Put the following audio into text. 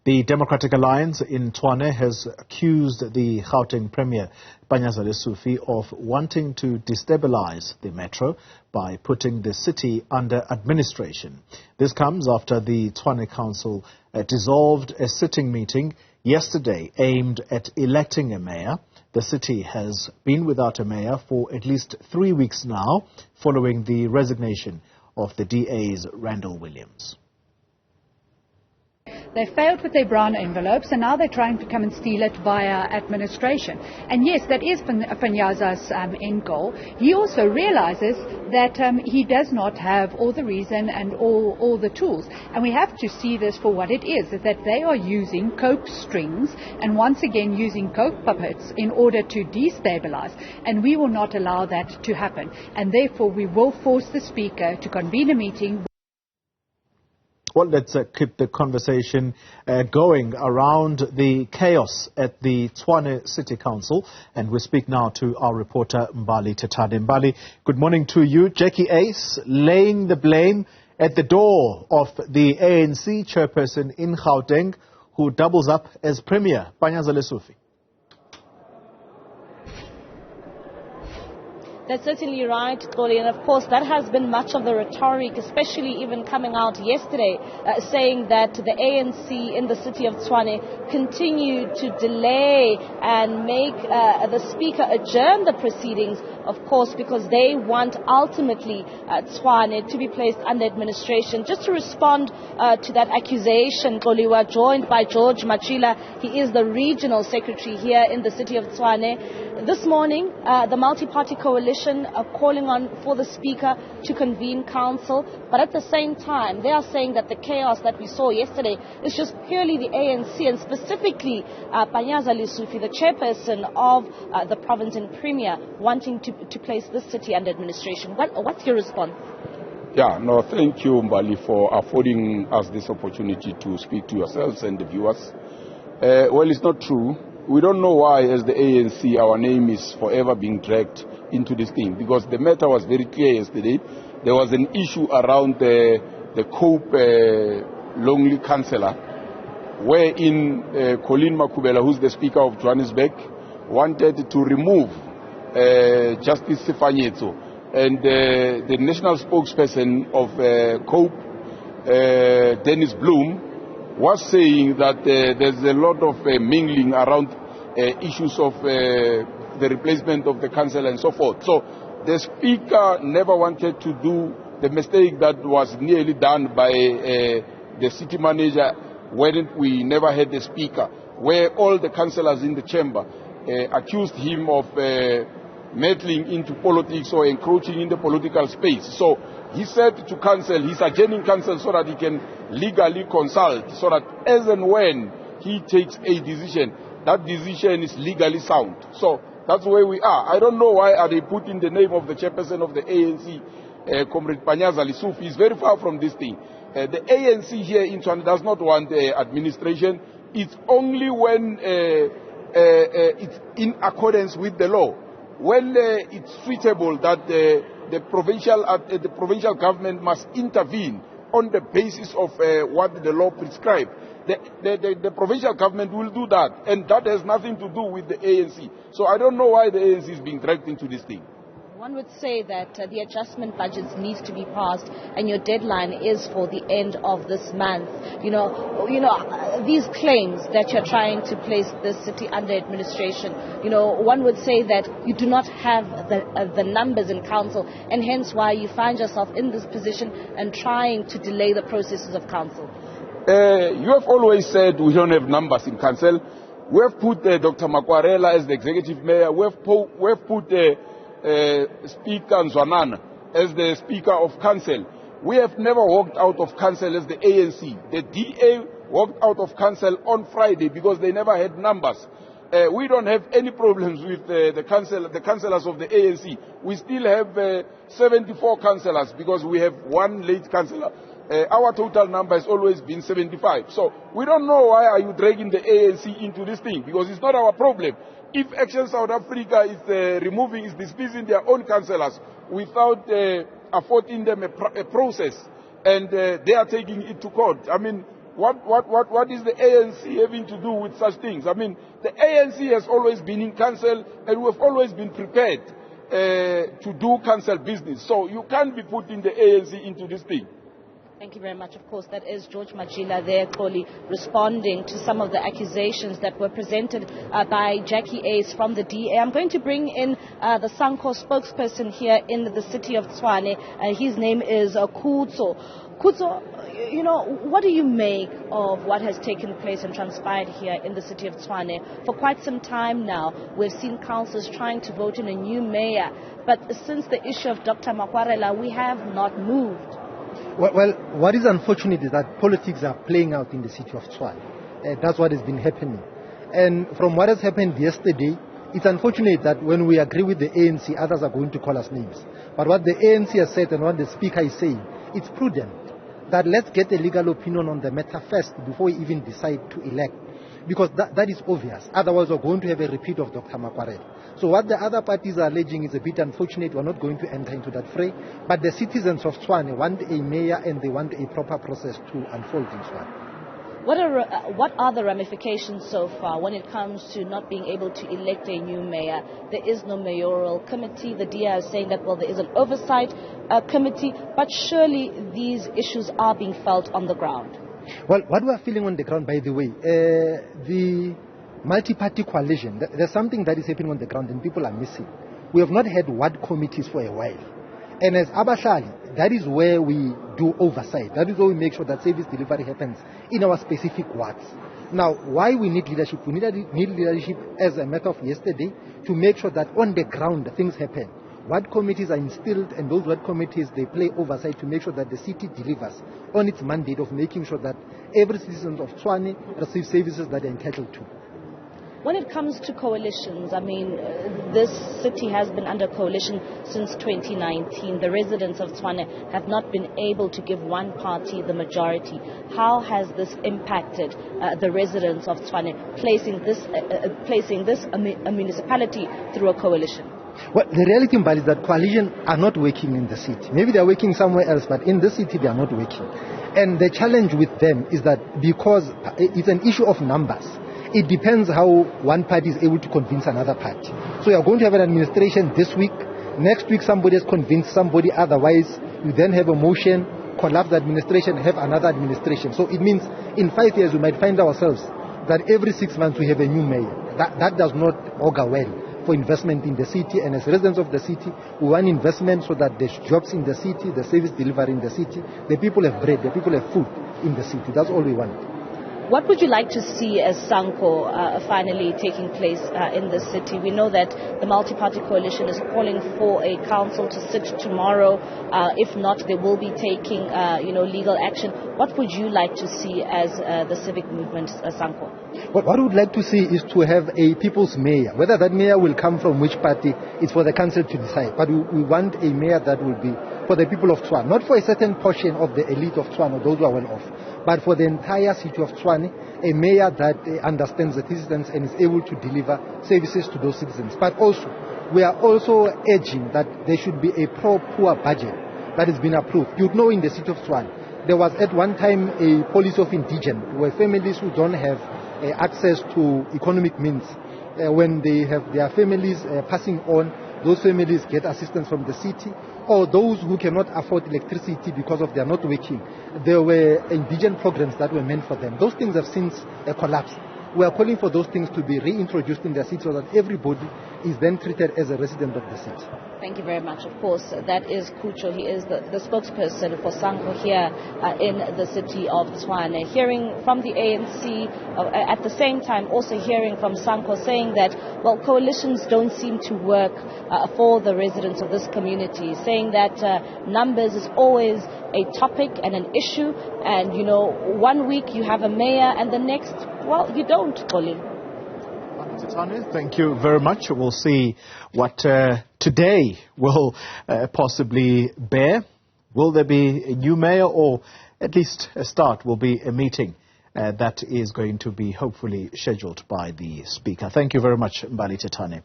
The Democratic Alliance in Tshwane has accused the Gauteng Premier Panyaza Lesufi of wanting to destabilise the metro by putting the city under administration. This comes after the Tshwane Council dissolved a sitting meeting yesterday aimed at electing a mayor. The city has been without a mayor for at least 3 weeks now, following the resignation of the DA's Randall Williams. They failed with their brown envelopes, and now they're trying to come and steal it via administration. And yes, that is Panyaza's end goal. He also realizes that he does not have all the reason and all the tools. And we have to see this for what it is, that they are using coke strings and once again using coke puppets in order to destabilize. And we will not allow that to happen. And therefore, we will force the Speaker to convene a meeting. Well, let's keep the conversation going around the chaos at the Tshwane City Council. And we speak now to our reporter, Mbali Thethani. Mbali, good morning to you. Jackie Ace laying the blame at the door of the ANC chairperson in Gauteng, who doubles up as Premier Panyaza Lesufi. That's certainly right, Toli, and of course that has been much of the rhetoric, especially even coming out yesterday, saying that the ANC in the city of Tshwane continue to delay and make the Speaker adjourn the proceedings, of course, because they want ultimately Tshwane to be placed under administration. Just to respond to that accusation, Toli, we are joined by George Machila. He is the regional secretary here in the city of Tshwane. This morning, the multi-party coalition are calling on for the Speaker to convene council, but at the same time, they are saying that the chaos that we saw yesterday is just purely the ANC, and specifically Panyaza Lesufi, the chairperson of the province and Premier, wanting to place this city under administration. What's your response? Yeah, no, thank you, Mbali, for affording us this opportunity to speak to yourselves and the viewers. Well, it's not true. We don't know why, as the ANC, our name is forever being dragged into this thing, because the matter was very clear yesterday. There was an issue around the Cope Lonely Councillor, wherein Colleen Makubela, who's the Speaker of Johannesburg, wanted to remove Justice Sifanyetso, and the national spokesperson of Cope, Dennis Bloom, was saying that there's a lot of mingling around issues of the replacement of the council and so forth. So the Speaker never wanted to do the mistake that was nearly done by the city manager when we never had the Speaker, where all the councillors in the chamber accused him of meddling into politics or encroaching in the political space. So he said to council, he's adjourning council so that he can legally consult, so that as and when he takes a decision, that decision is legally sound. So that's where we are. I don't know why are they putting the name of the chairperson of the ANC, Comrade Panyaza Lesufi. Is very far from this thing. The ANC here in Tshwane does not want administration. It's only when it's in accordance with the law. When it's suitable that the provincial government must intervene on the basis of what the law prescribes, the provincial government will do that, and that has nothing to do with the ANC. So I don't know why the ANC is being dragged into this thing. One would say that the adjustment budgets needs to be passed, and your deadline is for the end of this month. You know, these claims that you're trying to place this city under administration. One would say that you do not have the numbers in council, and hence why you find yourself in this position and trying to delay the processes of council. You have always said we don't have numbers in council. We have put Dr. Makwarela as the executive mayor. We have put Speaker Nzwanana as the Speaker of Council. We have never walked out of Council as the ANC. The DA walked out of Council on Friday because they never had numbers. We don't have any problems with the councillors of the ANC. We still have 74 councillors because we have one late councillor. Our total number has always been 75. So we don't know why are you dragging the ANC into this thing, because it's not our problem. If Action South Africa is dismissing their own councillors without affording them a process, and they are taking it to court. I mean, What is the ANC having to do with such things? I mean, the ANC has always been in council, and we have always been prepared to do council business. So you can't be putting the ANC into this thing. Thank you very much. Of course, that is George Majila there, Koli, responding to some of the accusations that were presented by Jackie Ace from the DA. I'm going to bring in the SANCO spokesperson here in the city of Tshwane. His name is Kutso. Kutso, you know, what do you make of what has taken place and transpired here in the city of Tshwane? For quite some time now, we've seen councillors trying to vote in a new mayor. But since the issue of Dr. Makwarela, we have not moved. Well, what is unfortunate is that politics are playing out in the city of Tshwane. That's what has been happening. And from what has happened yesterday, it's unfortunate that when we agree with the ANC, others are going to call us names. But what the ANC has said and what the speaker is saying, it's prudent that let's get a legal opinion on the matter first before we even decide to elect. Because that is obvious. Otherwise, we're going to have a repeat of Dr. Makwarela. So what the other parties are alleging is a bit unfortunate. We're not going to enter into that fray. But the citizens of Tshwane want a mayor and they want a proper process to unfold in Tshwane. What are the ramifications so far when it comes to not being able to elect a new mayor? There is no mayoral committee. The DA is saying that, well, there is an oversight committee, but surely these issues are being felt on the ground. Well, what we are feeling on the ground, by the way, the multi-party coalition, there's something that is happening on the ground and people are missing. We have not had ward committees for a while. And as Abashali, that is where we do oversight. That is where we make sure that service delivery happens in our specific wards. Now, why we need leadership? We need leadership as a matter of yesterday to make sure that on the ground things happen. Ward committees are instilled, and those ward committees, they play oversight to make sure that the city delivers on its mandate of making sure that every citizen of Tshwane receives services that they're entitled to. When it comes to coalitions, I mean, this city has been under coalition since 2019. The residents of Tshwane have not been able to give one party the majority. How has this impacted the residents of Tshwane, placing this municipality through a coalition? Well, the reality, Mbali, is that coalitions are not working in the city. Maybe they are working somewhere else, but in the city they are not working. And the challenge with them is that because it's an issue of numbers, it depends how one party is able to convince another party. So you are going to have an administration this week. Next week somebody has convinced somebody otherwise. You then have a motion, collapse the administration, have another administration. So it means in 5 years we might find ourselves that every 6 months we have a new mayor. That does not augur well for investment in the city, and as residents of the city, we want investment so that there's jobs in the city, the service delivery in the city, the people have bread, the people have food in the city. That's all we want. What would you like to see as SANCO finally taking place in the city? We know that the multi-party coalition is calling for a council to sit tomorrow. If not, they will be taking legal action. What would you like to see as the civic movement, SANCO? What we would like to see is to have a people's mayor. Whether that mayor will come from which party, it's for the council to decide. But we want a mayor that will be for the people of Tshwane, not for a certain portion of the elite of Tshwane or those who are well off, but for the entire city of Tshwane, a mayor that understands the citizens and is able to deliver services to those citizens. But also, we are also urging that there should be a pro-poor budget that has been approved. You know, in the city of Tshwane, there was at one time a policy of indigent, where families who don't have access to economic means, when they have their families passing on, those families get assistance from the city, or those who cannot afford electricity because of they are not working. There were indigent programs that were meant for them. Those things have since collapsed. We are calling for those things to be reintroduced in the city so that everybody is then treated as a resident of the city. Thank you very much. Of course, that is Kucho. He is the spokesperson for SANCO here in the city of Tshwane. Hearing from the ANC, at the same time also hearing from SANCO saying that, well, coalitions don't seem to work for the residents of this community, saying that numbers is always a topic and an issue, and, you know, 1 week you have a mayor and the next, well, you don't, Colin. Thethani, thank you very much. We'll see what today will possibly bear. Will there be a new mayor, or at least a start will be a meeting that is going to be hopefully scheduled by the Speaker. Thank you very much, Mbali Thethani.